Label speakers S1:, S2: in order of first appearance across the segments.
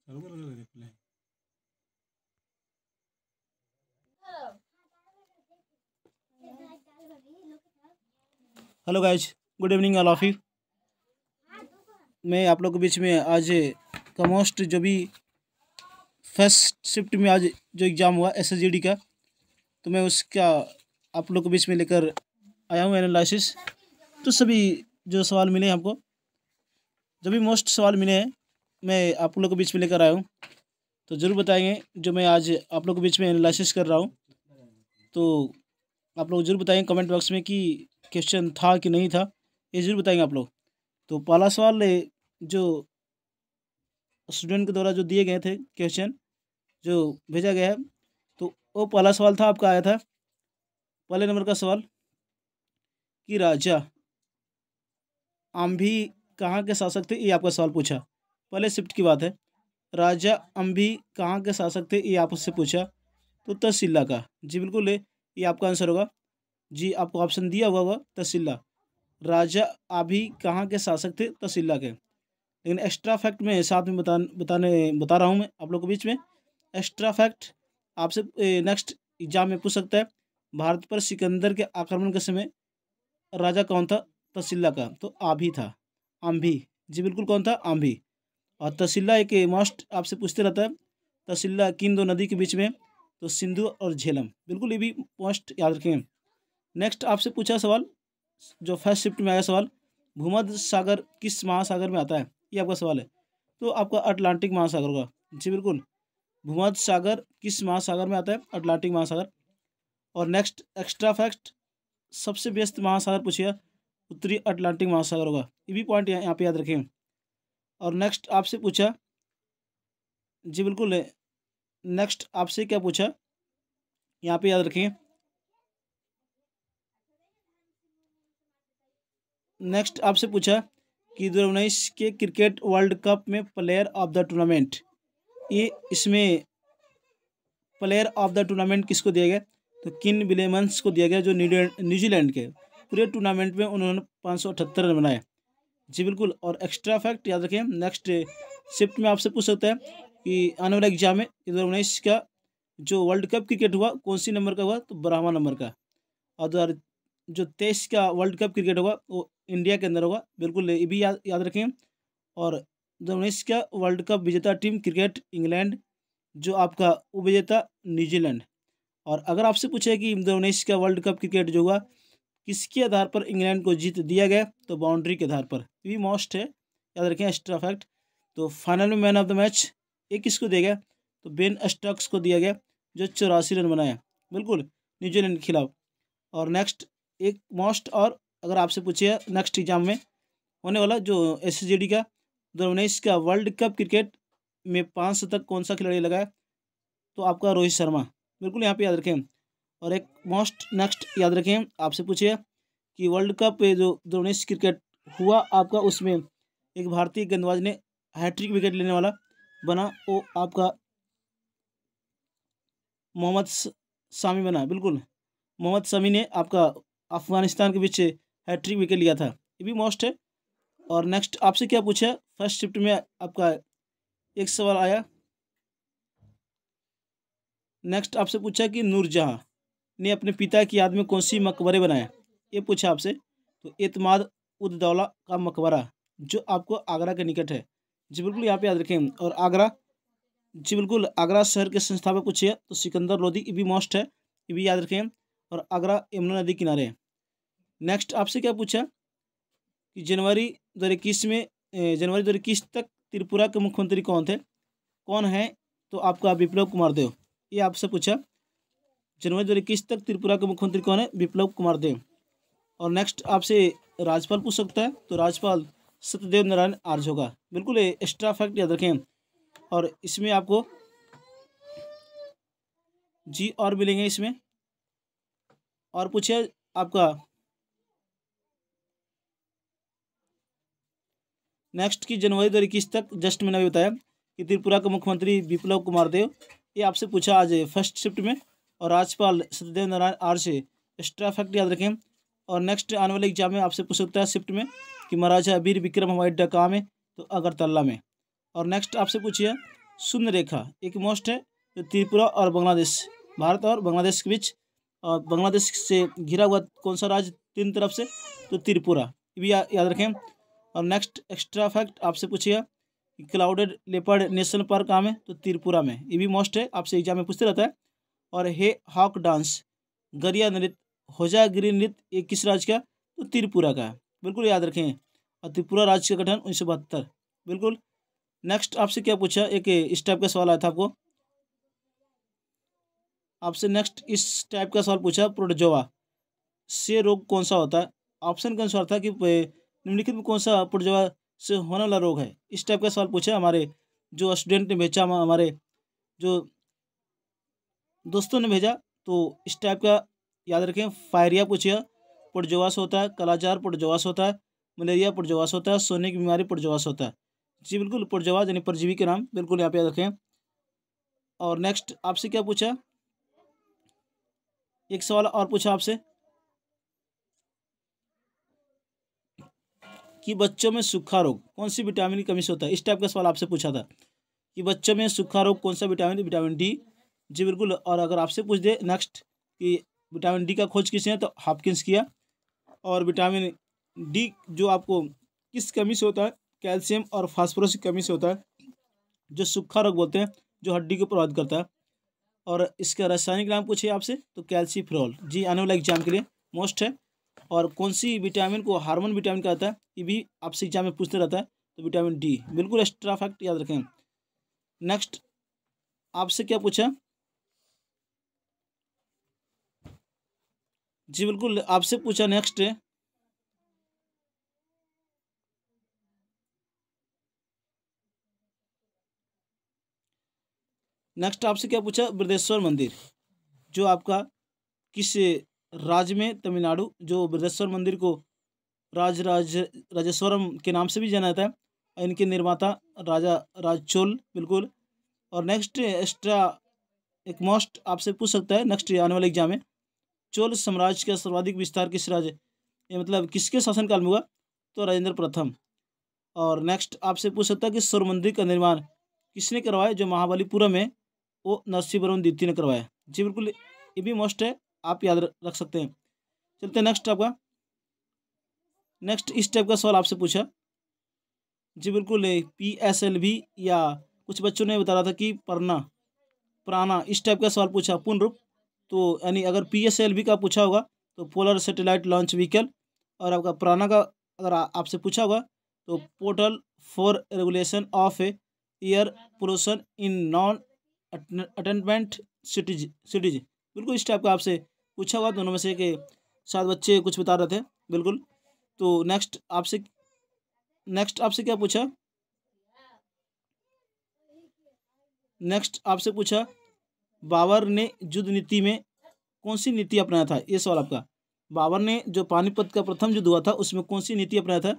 S1: चालू कर reply. Hello guys, good evening all of you. मैं आप लोग के बीच में आज का मोस्ट जो भी फर्स्ट शिफ्ट में आज जो एग्ज़ाम हुआ एसएसजीडी का, तो मैं उसका आप लोग के बीच में लेकर आया हूँ एनालिसिस। तो सभी जो सवाल मिले हमको, जो भी मोस्ट सवाल मिले हैं, मैं आप लोग के बीच में लेकर आया हूँ। तो ज़रूर बताएंगे जो मैं आज आप लोग के बीच में एनालिसिस कर रहा हूँ। तो आप लोग ज़रूर बताएंगे कमेंट बॉक्स में कि क्वेश्चन था कि नहीं था, ये ज़रूर बताएंगे आप लोग। तो पहला सवाल जो स्टूडेंट के द्वारा जो दिए गए थे क्वेश्चन जो भेजा गया है, तो वो पहला सवाल था आपका आया था पहले नंबर का सवाल कि राजा अम्भी कहाँ के शासक थे, ये आपका सवाल पूछा। पहले शिफ्ट की बात है, राजा अम्भी कहाँ के शासक थे, ये आपसे पूछा। तो तहसीला का, जी बिल्कुल ये आपका आंसर होगा। जी आपको ऑप्शन दिया हुआ होगा तहसीला। राजा अभी कहाँ के शासक थे, तहसीला के। लेकिन एक्स्ट्रा फैक्ट में साथ में बता रहा हूँ मैं आप लोग के बीच में। एक्स्ट्रा फैक्ट आपसे नेक्स्ट एग्जाम में पूछ सकता है। भारत पर सिकंदर के आक्रमण के समय राजा कौन था, तहसीला का। तो आभी था, आम्भी। जी बिल्कुल, कौन था, आम्भी। और तहसीला एक मस्ट आपसे पूछते रहता है, तहसीला किन दो नदी के बीच में, तो सिंधु और झेलम। बिल्कुल, ये भी मस्ट याद रखेंगे। नेक्स्ट आपसे पूछा सवाल, जो फर्स्ट शिफ्ट में आया सवाल, भूमध्य सागर किस महासागर में आता है, ये आपका सवाल है। तो आपका अटलांटिक महासागर होगा। जी बिल्कुल, भूमध्य सागर किस महासागर में आता है, अटलांटिक महासागर। और नेक्स्ट एक्स्ट्रा फैक्ट, सबसे व्यस्त महासागर पूछिए, उत्तरी अटलांटिक महासागर होगा। ये भी पॉइंट यहाँ पे याद रखें। और नेक्स्ट आपसे पूछा, जी बिल्कुल, नेक्स्ट आपसे क्या पूछा यहाँ पे याद रखें। नेक्स्ट आपसे पूछा कि 2019 के क्रिकेट वर्ल्ड कप में प्लेयर ऑफ द टूर्नामेंट, ये इसमें प्लेयर ऑफ द टूर्नामेंट किसको दिया गया, तो किन विलियम्स को दिया गया, जो न्यूजीलैंड के। पूरे टूर्नामेंट में उन्होंने 578 रन बनाए। जी बिल्कुल। और एक्स्ट्रा फैक्ट याद रखें, नेक्स्ट शिफ्ट में आपसे पूछ सकता है कि आने वाला एग्जाम में 2019 का जो वर्ल्ड कप क्रिकेट हुआ कौन सी नंबर का हुआ, तो 12वां नंबर का। और जो 23 का वर्ल्ड कप क्रिकेट होगा वो इंडिया के अंदर होगा। बिल्कुल, ये भी याद रखें। और 2019 का वर्ल्ड कप विजेता टीम क्रिकेट इंग्लैंड, जो आपका उपविजेता न्यूजीलैंड। और अगर आपसे पूछे कि 2019 का वर्ल्ड कप क्रिकेट जो हुआ किसके आधार पर इंग्लैंड को जीत दिया गया, तो बाउंड्री के आधार पर। ये भी मोस्ट है, याद रखें एक्स्ट्रा फैक्ट। तो फाइनल में मैन ऑफ द मैच ये किसको दिया गया, तो बेन स्टोक्स को दिया गया, जो 84 रन बनाया, बिल्कुल, न्यूजीलैंड के खिलाफ। और नेक्स्ट एक मोस्ट, और अगर आपसे पूछिए नेक्स्ट एग्जाम में होने वाला जो एसएसजीडी का 2019 का वर्ल्ड कप क्रिकेट में 5 शतक कौन सा खिलाड़ी लगाया, तो आपका रोहित शर्मा। बिल्कुल, यहाँ पे याद रखें। और एक मोस्ट नेक्स्ट याद रखें, आपसे पूछिए कि वर्ल्ड कप जो 2019 क्रिकेट हुआ आपका, उसमें एक भारतीय गेंदबाज ने हैट्रिक विकेट लेने वाला बना, वो आपका मोहम्मद शामी बना। बिल्कुल, मोहम्मद शमी ने आपका अफगानिस्तान के बीच हैट्रिक विकेट लिया था। ये भी मोस्ट है। और नेक्स्ट आपसे क्या पूछा, फर्स्ट शिफ्ट में आपका एक सवाल आया। नेक्स्ट आपसे पूछा कि नूरजहां ने अपने पिता की याद में कौन सी मकबरे बनाए, ये पूछा आपसे। तो एतमाद उद दौला का मकबरा, जो आपको आगरा के निकट है। जी बिल्कुल, यहाँ पे याद रखें। और आगरा, जी बिल्कुल, आगरा शहर के संस्थापक पूछिए, तो सिकंदर लोदी, ये भी मोस्ट है, ये भी याद रखें। और आगरा यमुना नदी किनारे है। नेक्स्ट आपसे क्या पूछा कि जनवरी 2021 में जनवरी 2021 तक त्रिपुरा के मुख्यमंत्री कौन है, तो आपका विप्लव कुमार देव, ये आपसे पूछा। जनवरी 2021 तक त्रिपुरा के मुख्यमंत्री कौन है, विप्लव कुमार देव। और नेक्स्ट आपसे राज्यपाल पूछ सकता है, तो राज्यपाल सत्यदेव नारायण आर्य होगा। बिल्कुल, एक्स्ट्रा फैक्ट याद रखें। और इसमें आपको जी और मिलेंगे इसमें। और पूछिए आपका नेक्स्ट की जनवरी 2021 तक, जस्ट मैंने अभी बताया कि त्रिपुरा के मुख्यमंत्री विप्लव कुमार देव, ये आपसे पूछा आज फर्स्ट शिफ्ट में। और राज्यपाल सत्यदेव नारायण आर्य से एक्स्ट्रा फैक्ट याद रखें। और नेक्स्ट आने वाले एग्जाम में आपसे पूछ सकता है शिफ्ट में कि महाराजा वीर विक्रम हवाई अड्डा कहाँ में, तो अगरतला में। और नेक्स्ट आपसे पूछिए शून्य रेखा एक मोस्ट है जो त्रिपुरा और बांग्लादेश, भारत और बांग्लादेश के बीच, और बांग्लादेश से घिरा हुआ कौन सा राज्य तीन तरफ से, तो त्रिपुरा, ये भी याद रखें। और नेक्स्ट एक्स्ट्रा फैक्ट आपसे पूछिएगा कि क्लाउडेड लेपर्ड नेशनल पार्क कहाँ में, तो त्रिपुरा में, ये भी मोस्ट है, आपसे एग्जाम में पूछते रहता है। और हे हॉक डांस, गरिया नृत्य, होजागिरी नृत्य, ये किस राज्य का, तो त्रिपुरा का है, बिल्कुल याद रखें। और त्रिपुरा राज्य का गठन 1972, बिल्कुल। नेक्स्ट आपसे क्या पूछा, एक इस टाइप का सवाल आया था आपसे नेक्स्ट इस टाइप का सवाल पूछा, प्रोटोजोआ से रोग कौन सा होता है। ऑप्शन के अनुसार था कि निम्नलिखित में कौन सा प्रोटोजोआ से होने वाला रोग है। इस टाइप का सवाल पूछा हमारे जो स्टूडेंट ने भेजा, हमारे जो दोस्तों ने भेजा, तो इस टाइप का याद रखें। फायरिया पूछिए, प्रोटोजोआ से होता है। कालाजार प्रोटोजोआ से होता है। मलेरिया प्रोटोजोआ से होता है। सोने की बीमारी प्रोटोजोआ से होता है। जी बिल्कुल, प्रोटोजोआ यानी परजीवी के नाम, बिल्कुल यहाँ पे याद रखें। और नेक्स्ट आपसे क्या पूछा, एक सवाल और पूछा आपसे कि बच्चों में सूखा रोग कौन सी विटामिन की कमी से होता है। इस टाइप का सवाल आपसे पूछा था कि बच्चों में सूखा रोग कौन सा विटामिन, विटामिन डी। जी बिल्कुल। और अगर आपसे पूछ दे नेक्स्ट कि विटामिन डी का खोज किसने है, तो हॉपकिंस किया। और विटामिन डी जो आपको किस कमी से होता है, कैल्शियम और फास्फोरस की कमी से होता है, जो सूखा रोग बोलते हैं, जो हड्डी को प्रभावित करता है। और इसका रासायनिक नाम पूछिए आपसे, तो कैल्सीफेरॉल। जी आने वाला एग्जाम के लिए मोस्ट है। और कौन सी विटामिन को हार्मोन विटामिन कहता है, ये भी आपसे एग्जाम में पूछते रहता है, तो विटामिन डी, बिल्कुल एक्स्ट्रा फैक्ट याद रखें। नेक्स्ट आपसे क्या पूछा, जी बिल्कुल आपसे पूछा नेक्स्ट है नेक्स्ट आपसे क्या पूछा, बृहदेश्वर मंदिर जो आपका किस राज्य में, तमिलनाडु, जो बृहदेश्वर मंदिर को राजेश्वरम के नाम से भी जाना जाता है। इनके निर्माता राजा राजचोल, बिल्कुल। और नेक्स्ट एक्स्ट्रा एक मोस्ट आपसे पूछ सकता है नेक्स्ट आने वाले एग्जाम में, चोल साम्राज्य का सर्वाधिक विस्तार किस राज्य, ये मतलब किसके शासनकाल में हुआ, तो राजेंद्र प्रथम। और नेक्स्ट आपसे पूछ सकता है कि सौर मंदिर का निर्माण किसने करवाया, जो महाबलीपुरम में, वो नरसिंहवर्मन द्वितीय ने करवाया। जी बिल्कुल, ये भी मोस्ट है, आप याद रख सकते हैं। चलते हैं नेक्स्ट आपका, नेक्स्ट इस टाइप का सवाल आपसे पूछा, जी बिल्कुल, PSLV या कुछ बच्चों ने बता रहा था कि प्राना, इस टाइप का सवाल पूछा पूर्ण रूप, तो यानी अगर PSLV का पूछा होगा तो पोलर सैटेलाइट लॉन्च व्हीकल। और आपका प्राना का अगर आपसे पूछा होगा तो portal for regulation of air pollution in non attainment cities, बिल्कुल इस टाइप का आपसे पूछा होगा। दोनों में से कि शायद बच्चे कुछ बता रहे थे, बिल्कुल। तो नेक्स्ट आपसे क्या पूछा, नेक्स्ट आपसे पूछा बाबर ने युद्ध नीति में कौन सी नीति अपनाया था, ये सवाल आपका। बाबर ने जो पानीपत का प्रथम युद्ध हुआ था उसमें कौन सी नीति अपनाया था,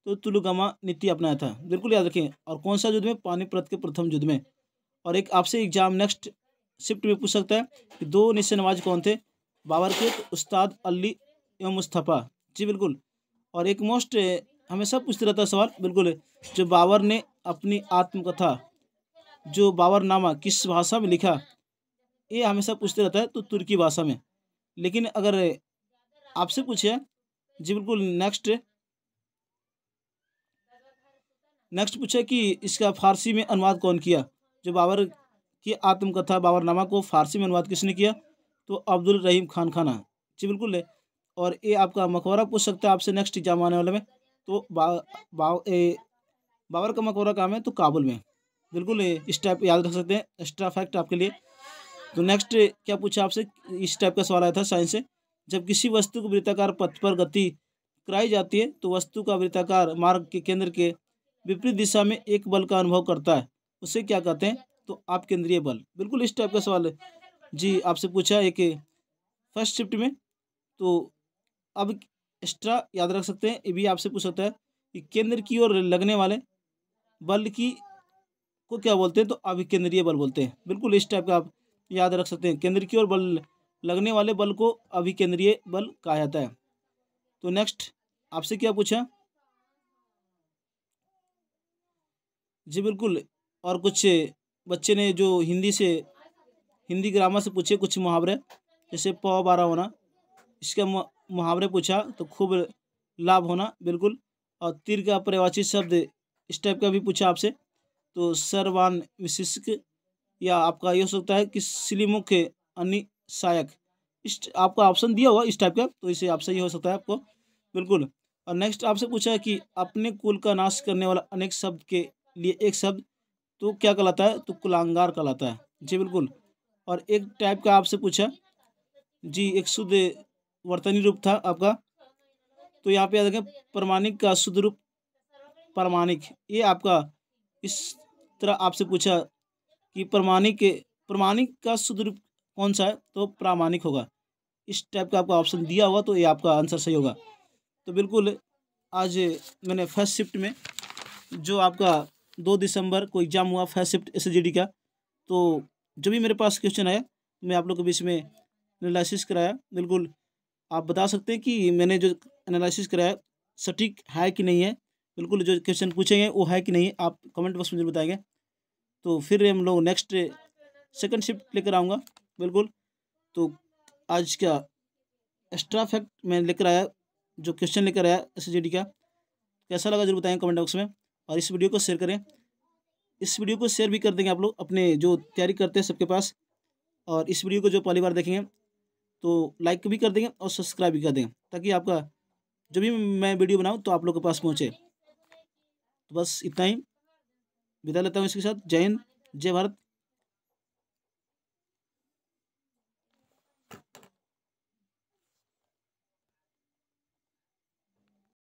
S1: तो तुलगामा नीति अपनाया था, बिल्कुल याद रखें। और कौन सा युद्ध में, पानीपत के प्रथम युद्ध में। और एक आपसे एग्जाम नेक्स्ट शिफ्ट में पूछ सकता है कि दो निशानेबाज कौन थे, बाबर के, तो उस्ताद अली एवं मुस्तफ़ा। जी बिल्कुल। और एक मोस्ट हमेशा पूछते रहता है सवाल, बिल्कुल, जो बाबर ने अपनी आत्मकथा जो बाबरनामा किस भाषा में लिखा, ये हमेशा पूछते रहता है, तो तुर्की भाषा में। लेकिन अगर आपसे पूछे, जी बिल्कुल, नेक्स्ट पूछे कि इसका फारसी में अनुवाद कौन किया, जो बाबर की आत्मकथा बाबरनामा को फारसी में अनुवाद किसने किया, तो अब्दुल रहीम खान खाना। जी बिल्कुल। और ये आपका मकबरा पूछ सकता है आपसे नेक्स्ट एग्जाम आने वाले में, तो बाबर का मकबरा कहाँ है, तो काबुल में, बिल्कुल। इस टाइप याद रख सकते हैं, एक्स्ट्रा फैक्ट आपके लिए। तो नेक्स्ट क्या पूछा आपसे, इस टाइप का सवाल आया था साइंस से, जब किसी वस्तु को वृत्ताकार पथ पर गति कराई जाती है तो वस्तु का वृत्ताकार मार्ग के केंद्र के विपरीत दिशा में एक बल का अनुभव करता है, उसे क्या कहते हैं, तो आप केंद्रीय बल, बिल्कुल इस टाइप का सवाल है जी आपसे पूछा एक फर्स्ट शिफ्ट में। तो अब एक्स्ट्रा याद रख सकते हैं, ये भी आपसे पूछ सकता है कि केंद्र की ओर लगने वाले बल की को क्या बोलते हैं, तो अभिकेंद्रीय बल बोलते हैं, बिल्कुल इस टाइप का आप याद रख सकते हैं। केंद्र की ओर बल लगने वाले बल को अभिकेंद्रीय बल कहा जाता है। तो नेक्स्ट आपसे क्या पूछा, जी बिल्कुल। और कुछ बच्चे ने जो हिंदी ग्रामर से पूछे कुछ मुहावरे, जैसे पौ बारह होना, इसका मुहावरे पूछा तो खूब लाभ होना, बिल्कुल। और तीर का पर्यायवाची शब्द इस टाइप का भी पूछा आपसे, तो सर्वान विशिष्ट, या आपका ये हो सकता है कि सिलीमुख अनिसायक, इस आपका ऑप्शन दिया हुआ इस टाइप का, तो इसे आप सही हो सकता है आपको, बिल्कुल। और नेक्स्ट आपसे पूछा है कि अपने कुल का नाश करने वाला अनेक शब्द के लिए एक शब्द तो क्या कहलाता है, तो कुलांगार कहलाता है जी, बिल्कुल। और एक टाइप का आपसे पूछा जी, एक शुद्ध वर्तनी रूप था आपका, तो यहाँ पे याद रखें प्रमाणिक का शुद्ध रूप प्रामाणिक, ये आपका इस तरह आपसे पूछा कि प्रमाणिक का शुद्ध रूप कौन सा है, तो प्रामाणिक होगा। इस टाइप का आपका ऑप्शन दिया होगा, तो ये आपका आंसर सही होगा। तो बिल्कुल आज मैंने फर्स्ट शिफ्ट में जो आपका 2 दिसंबर को एग्ज़ाम हुआ फर्स्ट शिफ्ट SSGD का, तो जो भी मेरे पास क्वेश्चन आया मैं आप लोग के बीच में एनालिसिस कराया। बिल्कुल आप बता सकते हैं कि मैंने जो एनालिसिस कराया सटीक है कि नहीं है, बिल्कुल जो क्वेश्चन पूछे हैं वो है कि नहीं है, आप कमेंट बॉक्स में जरूर बताएंगे। तो फिर हम लोग नेक्स्ट सेकंड शिफ्ट लेकर आऊँगा, बिल्कुल। तो आज का एक्स्ट्रा फैक्ट मैं लेकर आया, जो क्वेश्चन लेकर आया SSGD का, कैसा लगा जरूर बताएं कमेंट बॉक्स में। और इस वीडियो को शेयर करें, इस वीडियो को शेयर भी कर देंगे आप लोग अपने जो तैयारी करते हैं सबके पास। और इस वीडियो को जो पहली बार देखेंगे तो लाइक भी कर देंगे और सब्सक्राइब भी कर देंगे, ताकि आपका जब भी मैं वीडियो बनाऊँ तो आप लोग के पास पहुँचे। तो बस इतना ही, विदा लेता हूँ इसके साथ। जय हिंद, जय भारत।